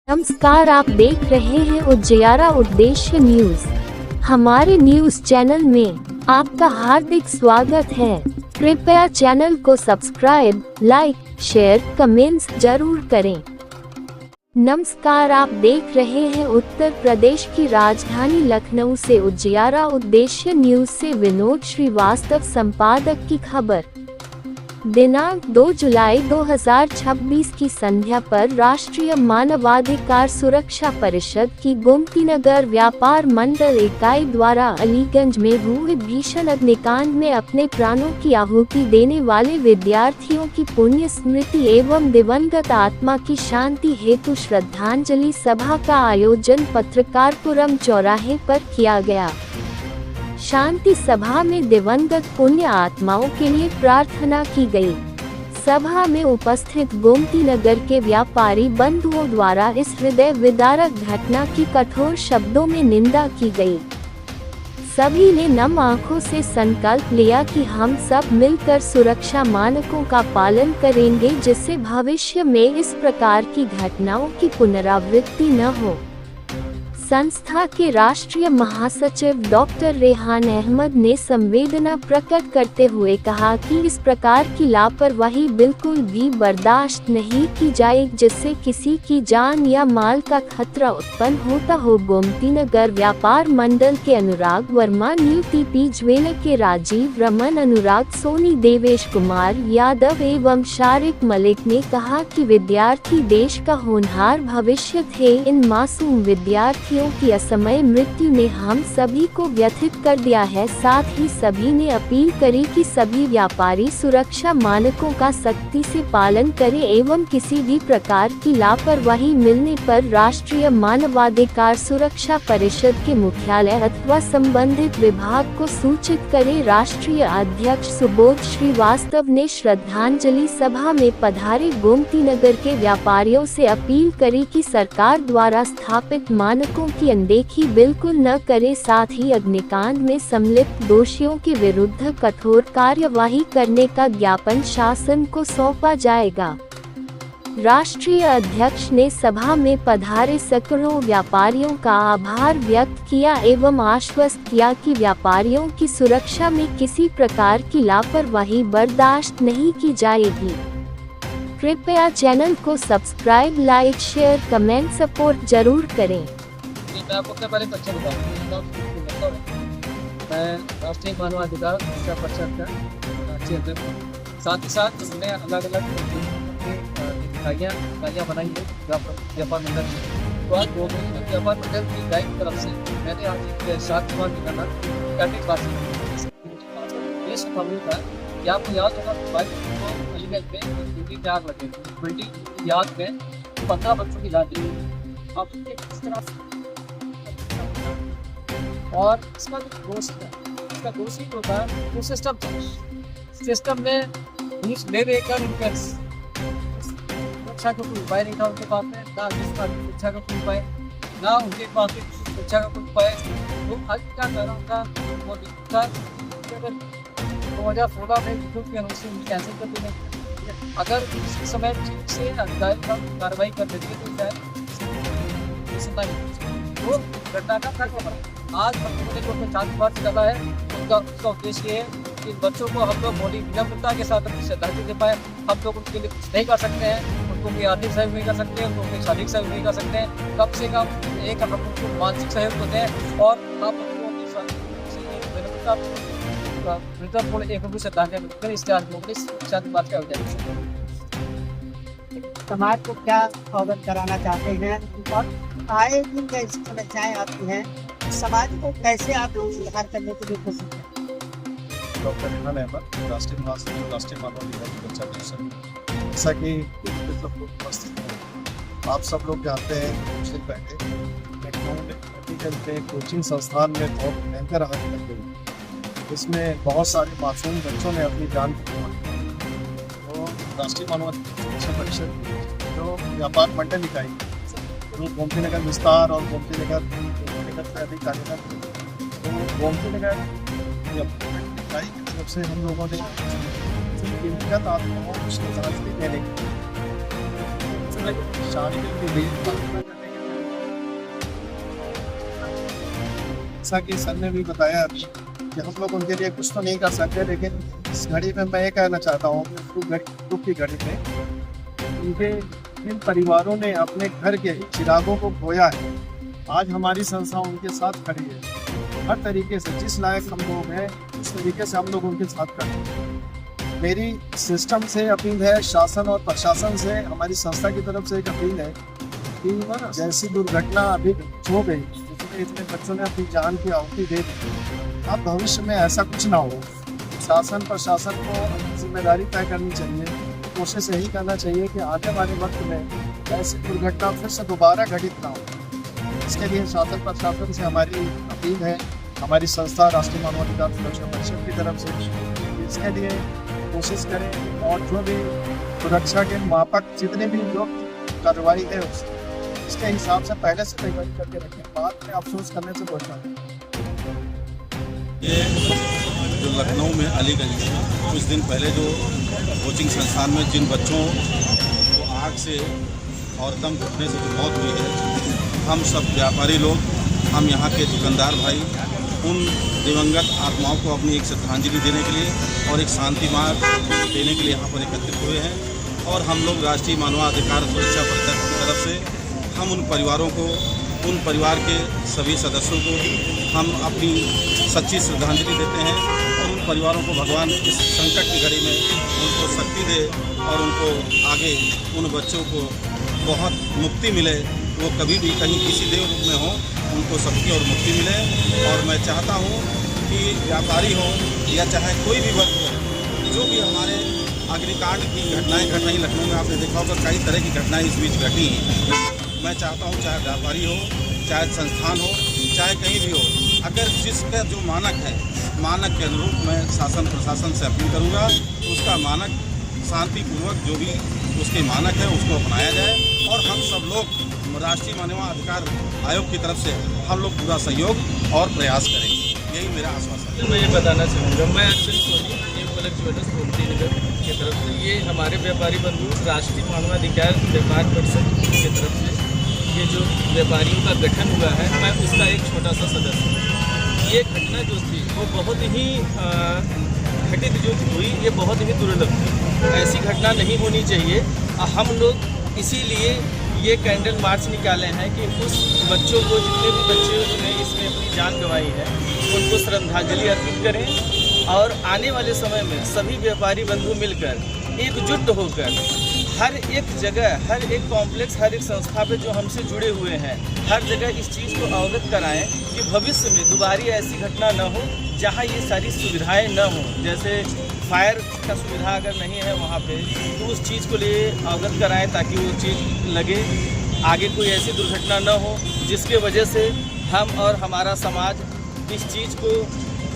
नमस्कार, आप देख रहे हैं उजियारा उद्देश्य न्यूज। हमारे न्यूज चैनल में आपका हार्दिक स्वागत है। कृपया चैनल को सब्सक्राइब, लाइक, शेयर, कमेंट्स जरूर करें। नमस्कार, आप देख रहे हैं उत्तर प्रदेश की राजधानी लखनऊ से उजियारा उद्देश्य न्यूज से विनोद श्रीवास्तव संपादक की खबर। दिनांक 2 जुलाई 2026 की संध्या पर राष्ट्रीय मानवाधिकार सुरक्षा परिषद की गोमतीनगर व्यापार मंडल इकाई द्वारा अलीगंज में हुए भीषण अग्निकांड में अपने प्राणों की आहुति देने वाले विद्यार्थियों की पुण्य स्मृति एवं दिवंगत आत्मा की शांति हेतु श्रद्धांजलि सभा का आयोजन पत्रकारपुरम चौराहे पर किया गया। शांति सभा में दिवंगत पुण्य आत्माओं के लिए प्रार्थना की गई। सभा में उपस्थित गोमतीनगर के व्यापारी बंधुओं द्वारा इस हृदय विदारक घटना की कठोर शब्दों में निंदा की गई। सभी ने नम आंखों से संकल्प लिया कि हम सब मिलकर सुरक्षा मानकों का पालन करेंगे, जिससे भविष्य में इस प्रकार की घटनाओं की पुनरावृत्ति न हो। संस्था के राष्ट्रीय महासचिव डॉक्टर रेहान अहमद ने संवेदना प्रकट करते हुए कहा कि इस प्रकार की लापरवाही बिल्कुल भी बर्दाश्त नहीं की जाएगी, जिससे किसी की जान या माल का खतरा उत्पन्न होता हो। गोमतीनगर व्यापार मंडल के अनुराग वर्मा, न्यूटीपी ज्वेलर के राजीव रमन, अनुराग सोनी, देवेश कुमार यादव एवं शारिक मलिक ने कहा कि विद्यार्थी देश का होनहार भविष्य थे। इन मासूम विद्यार्थियों की असमय मृत्यु ने हम सभी को व्यथित कर दिया है। साथ ही सभी ने अपील करी कि सभी व्यापारी सुरक्षा मानकों का सख्ती से पालन करें एवं किसी भी प्रकार की लापरवाही मिलने पर राष्ट्रीय मानवाधिकार सुरक्षा परिषद के मुख्यालय अथवा संबंधित विभाग को सूचित करें। राष्ट्रीय अध्यक्ष सुबोध श्रीवास्तव ने श्रद्धांजलि सभा में पधारे गोमतीनगर के व्यापारियों से अपील करी कि सरकार द्वारा स्थापित मानकों की अनदेखी बिल्कुल न करे। साथ ही अग्निकांड में सम्मिलित दोषियों के विरुद्ध कठोर कार्यवाही करने का ज्ञापन शासन को सौंपा जाएगा। राष्ट्रीय अध्यक्ष ने सभा में पधारे सैकड़ों व्यापारियों का आभार व्यक्त किया एवं आश्वस्त किया कि व्यापारियों की सुरक्षा में किसी प्रकार की लापरवाही बर्दाश्त नहीं की जाएगी। कृपया चैनल को subscribe, like, share, comment, support जरूर करें। मैं आपको अपने बारे में अच्छा बताऊँ। मैं राष्ट्रीय मानवाधिकार सुरक्षा परिषद का राष्ट्रीय अध्यक्ष हूँ। साथ ही साथ हमने अलग अलग इकाइयाँ बनाई है व्यापार मंडल में। तो आज व्यापार मंडल की इकाई की तरफ से मैंने आज एक शांति सभा निकाला करने बात ये संभव था कि आपको याद होगा 22 को अलीगंज में बिल्डिंग में आग लगी। बिल्डिंग याद में 15 बच्चों की जान दी। आप किस तरह और इसका जो दोस्त है, इसका दोस्त ही होता है वो सिस्टम में घूस ले लेकर उनके सुरक्षा का कोई उपाय नहीं था उनके पास में, ना सुरक्षा का कोई उपाय, ना उनके पास में सुरक्षा का कोई उपाय। वो आज क्या कर रहा था वो था अगर 2016 में विद्युत के अनुसार उनकी कैंसिल कर देने, अगर उस समय ठीक से कार्रवाई कर देती तो शायद वो घटना का खत्म हो रहा। आज हम लोगों ने जो शांति सभा चला है उसका उद्देश्य ये है कि बच्चों को हम लोग बड़ी विनम्रता के साथ अपनी श्रद्धांजलि दे पाए। हम लोग उनके लिए कुछ नहीं कर सकते हैं, उनको कोई आर्थिक सहयोग नहीं कर सकते हैं, उनको कोई शारीरिक सहयोग नहीं कर सकते हैं। कम से कम एक हम उनको मानसिक सहयोग होते हैं और आप उनको विनम्रतापूर्ण एक रूप से श्रद्धांजलि देकर इसके आज लोग इस शांति बात का आयोजन। समाज को क्या अवगत कराना चाहते हैं और आए दिन जैसी समस्याएं आती हैं, समाज को कैसे आप लोग सुधार करने के लिए कोशिश करें। डॉक्टर रेहान अहमद, राष्ट्रीय महासचिव, राष्ट्रीय मानवाधिकार सुरक्षा परिषद। जैसा कि सब लोग उपस्थित हैं, आप सब लोग जानते हैं कुछ दिन पहले लखनऊ में अलीगंज में कोचिंग संस्थान में बहुत भयंकर आग लग गई। इसमें बहुत सारे मासूम बच्चों ने अपनी जान गंवाई। तो राष्ट्रीय मानवाधिकार सुरक्षा परिषद जो व्यापार मंडल इकाई जो गोमतीनगर विस्तार और गोमतीनगर से अधिक कार्यरत, तो गोमतीनगर इकाई की तरफ से हम लोगों ने व्यक्तिगत आत्माओं को श्रद्धांजलि देने की शारीरिक जैसा कि सर ने भी बताया अभी कि हम लोग उनके लिए कुछ तो नहीं कर सकते, लेकिन इस घड़ी में मैं ये कहना चाहता हूँ कि दुख की घड़ी में उनके इन परिवारों ने अपने घर के चिरागों को खोया है। आज हमारी संस्था उनके साथ खड़ी है। हर तरीके से जिस लायक हम लोग हैं उस तरीके से हम लोग उनके साथ खड़े हैं। मेरी सिस्टम से अपील है, शासन और प्रशासन से हमारी संस्था की तरफ से एक अपील है कि जैसी दुर्घटना अभी हो गई, जिसमें इतने बच्चों ने अपनी जान की आहुति दे दी, अब भविष्य में ऐसा कुछ ना हो। शासन प्रशासन को अपनी जिम्मेदारी तय करनी चाहिए। कोशिश यही करना चाहिए कि आने वाले वक्त में ऐसी दुर्घटना फिर से दोबारा घटित ना हो। इसके लिए शासन प्रशासन से हमारी अपील है, हमारी संस्था राष्ट्रीय मानवाधिकार सुरक्षा परिषद की तरफ से इसके लिए कोशिश करें और जो भी सुरक्षा के मापक जितने भी जो कार्रवाई है उसके हिसाब से पहले से तैयारी करके रखें, बाद में अफसोस करने से बचना। ये जो लखनऊ में अलीगंज में कुछ दिन पहले जो कोचिंग संस्थान में जिन बच्चों को आग से और दम घुटने से जो मौत हुई है, हम सब व्यापारी लोग, हम यहाँ के दुकानदार भाई उन दिवंगत आत्माओं को अपनी एक श्रद्धांजलि देने के लिए और एक शांति मार्ग देने के लिए यहाँ पर एकत्रित हुए हैं। और हम लोग राष्ट्रीय मानवाधिकार सुरक्षा परिषद की तरफ से हम उन परिवारों को, उन परिवार के सभी सदस्यों को हम अपनी सच्ची श्रद्धांजलि देते हैं और उन परिवारों को भगवान इस संकट की घड़ी में उनको शक्ति दे और उनको आगे उन बच्चों को बहुत मुक्ति मिले। वो कभी भी कहीं किसी देव रूप में हो, उनको शक्ति और मुक्ति मिले। और मैं चाहता हूँ कि व्यापारी हो या चाहे कोई भी वर्ग हो, जो भी हमारे अग्निकांड की घटनाएं घट रही लखनऊ में, आपने देखा होगा कई तरह की घटनाएं इस बीच घटी हैं। मैं चाहता हूँ चाहे व्यापारी हो, चाहे संस्थान हो, चाहे कहीं भी हो, अगर जिसका जो मानक है, मानक के अनुरूप मैं शासन प्रशासन से अपील करूँगा उसका मानक शांतिपूर्वक जो भी उसके मानक है उसको अपनाया जाए। और हम सब लोग राष्ट्रीय मानवाधिकार आयोग की तरफ से हम लोग पूरा सहयोग और प्रयास करेंगे, यही मेरा आश्वासन है। मैं ये बताना चाहूँगा, मैं अरविंद सोनी, न्यू पलक ज्वेलर्स गोमती नगर की तरफ से, ये हमारे व्यापारी बंधु राष्ट्रीय मानवाधिकार व्यापार परिषद की तरफ से ये जो व्यापारियों का गठन हुआ है, मैं उसका एक छोटा सा सदस्य हूँ। ये घटना जो थी वो बहुत ही घटित जो हुई, ये बहुत ही दुर्लभ थी। ऐसी घटना नहीं होनी चाहिए। हम लोग इसीलिए ये कैंडल मार्च निकाले हैं कि उस बच्चों को, जितने भी बच्चे ने इसमें अपनी जान गंवाई है, उनको श्रद्धांजलि अर्पित करें। और आने वाले समय में सभी व्यापारी बंधु मिलकर एकजुट होकर हर एक जगह, हर एक कॉम्प्लेक्स, हर एक संस्था पे जो हमसे जुड़े हुए हैं, हर जगह इस चीज़ को अवगत कराएं कि भविष्य में दोबारा ऐसी घटना न हो जहां ये सारी सुविधाएं न हों। जैसे फायर का सुविधा अगर नहीं है वहाँ पे, तो उस चीज़ को लिए अवगत कराएं ताकि वो चीज़ लगे, आगे कोई ऐसी दुर्घटना न हो जिसके वजह से हम और हमारा समाज इस चीज़ को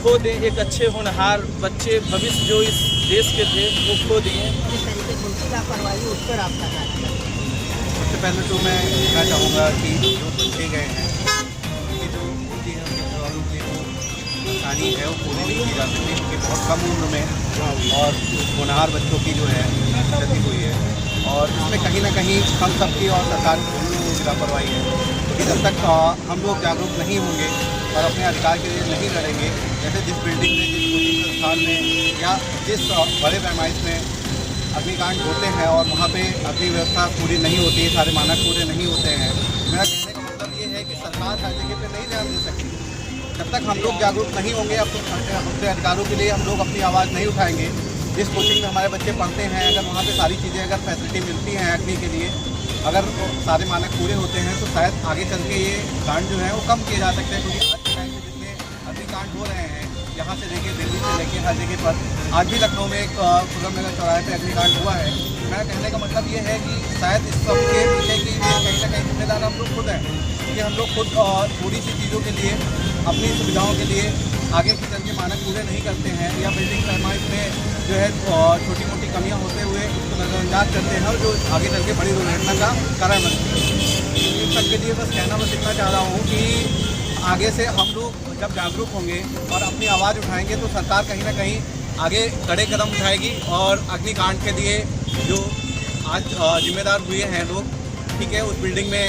खो दें। एक अच्छे होनहार बच्चे भविष्य जो इस देश के थे वो खो दिए। इस तरीके की लापरवाही उस पर आपका कार्य। सबसे पहले तो मैं कहना चाहूँगा कि जो बच्चे गए हैं उनकी जो होती है, उनके परिवारों की जो कहानी है वो पूरी नहीं की जा सकती, क्योंकि बहुत कम उम्र में और होनहार बच्चों की जो है क्षति हुई है। और इसमें कहीं ना कहीं हम सबकी और सरकार की लापरवाही है, क्योंकि जब तक हम लोग जागरूक नहीं होंगे और अपने अधिकार के लिए नहीं लड़ेंगे, जैसे जिस बिल्डिंग में, जिस कोचिंग संस्थान में या जिस बड़े पैमाइश में अग्निकांड होते हैं और वहाँ पे अग्नि व्यवस्था पूरी नहीं होती है, सारे मानक पूरे नहीं होते हैं, मेरा कहने का मतलब ये है कि सरकार हर जगह पे नहीं ध्यान दे सकती। जब तक हम लोग जागरूक नहीं होंगे, अपने अधिकारों के लिए हम लोग अपनी आवाज़ नहीं उठाएंगे। जिस कोचिंग में हमारे बच्चे पढ़ते हैं, अगर वहाँ पे सारी चीज़ें, अगर फैसिलिटी मिलती हैं अग्नि के लिए, अगर सारे मानक पूरे होते हैं, तो शायद आगे चल के ये कांड जो है वो कम किए जा सकते हैं। क्योंकि आज के टाइम में जितने अग्निकांड हो रहे हैं, यहाँ से लेके दिल्ली से लेके हर जगह पर, आज भी लखनऊ में एक खुर्रम नगर चौराहे पे अग्निकांड हुआ है। मेरा कहने का मतलब ये है कि शायद इस सब के पीछे की कहीं ना कहीं जिम्मेदार हम लोग खुद हैं, क्योंकि हम लोग खुद थोड़ी सी चीज़ों के लिए, अपनी सुविधाओं के लिए आगे की चल के मानक पूरे नहीं करते हैं, या बिल्डिंग पैमाइश में जो है छोटी मोटी कमियां होते हुए उसको नज़रअंदाज करते हैं, और जो आगे चल के बड़ी दुर्घटना का कारण बनती है। इन सब के लिए बस कहना, बस इतना चाह रहा हूँ कि आगे से हम लोग जब जागरूक होंगे और अपनी आवाज़ उठाएंगे, तो सरकार कहीं ना कहीं आगे कड़े कदम उठाएगी और अग्निकांड के लिए जो आज जिम्मेदार हुए हैं लोग, ठीक है, उस बिल्डिंग में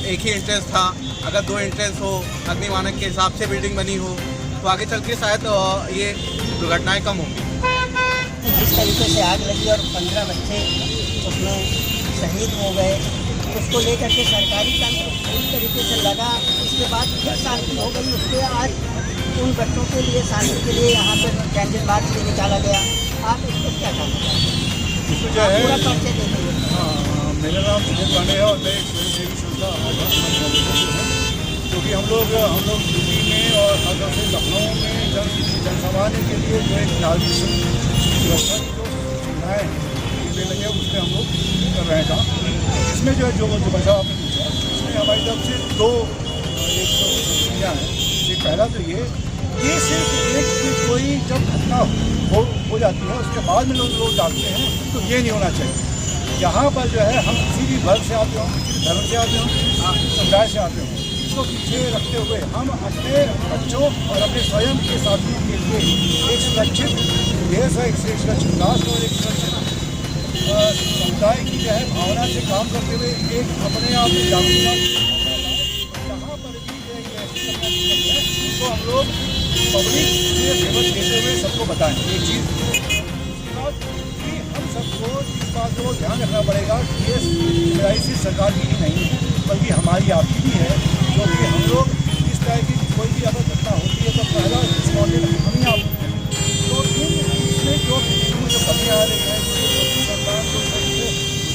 एक ही एंट्रेंस था। अगर 2 एंट्रेंस हो, अग्नि मानक के हिसाब से बिल्डिंग बनी हो, तो आगे चल के शायद ये दुर्घटनाएं कम होंगी। जिस तरीके से आग लगी और 15 बच्चे उसमें शहीद हो गए, उसको लेकर के सरकारी तंत्र पूरी तरीके से लगा। उसके बाद फिर शांति हो गई। उसके आज उन बच्चों के लिए शांति के लिए यहाँ पर कैंडल मार्च भी निकाला गया। आप इसको क्या कहना चाहते हैं? इसमें जो है पूरा परिचय दे दीजिए। मेरा नाम सुनील पांडे है और मैं एक स्वयंसेवी संस्था फाउंडेशन हूँ। क्योंकि हम लोग यूपी में और खासतौर से लखनऊ में जनसामान्य के लिए जो एक नागरिक सुरक्षा की जो सुविधाएँ देने लगे उसमें हम लोग कर रहे हैं काम। इसमें जो है जो बचाव आपने पूछा, इसमें हमारी तरफ से 2 एक चीज़ें हैं। एक पहला तो ये सिर्फ एक कोई जब घटना हो जाती है उसके बाद में लोग डालते हैं, तो ये नहीं होना चाहिए। यहाँ पर जो है हम किसी भी वर्ग से आते हों, किसी भी धर्म से आते हों, किसी समुदाय से आते हों, इसको पीछे रखते हुए हम अपने बच्चों और अपने स्वयं के साथियों के लिए एक सुरक्षित देश है, एक सुरक्षित राष्ट्र और एक सुरक्षित समुदाय की जो है भावना से काम करते हुए एक अपने आप में जागरूकता जहाँ पर भी जो है तो हम लोग पब्लिक से फेवर देते हुए सबको बताएं। एक चीज़ उसके बाद कि हम सबको इस बात को ध्यान रखना पड़ेगा कि ये जिम्मेदारी सिर्फ सरकार की ही नहीं है, बल्कि हमारी आपकी भी है। क्योंकि हम लोग इस तरह की कोई भी अगर घटना होती है तो पहला रिस्पॉन्डेंट हम ही आप। तो इसमें जो कमियाँ आ रही हैं,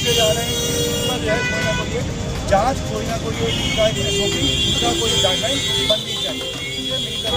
जो जा रहे हैं, इस पर जो है कोई ना कोई जाँच, कोई ना कोई SOP, उसका कोई गाइडलाइन बननी चाहिए। ये मिलकर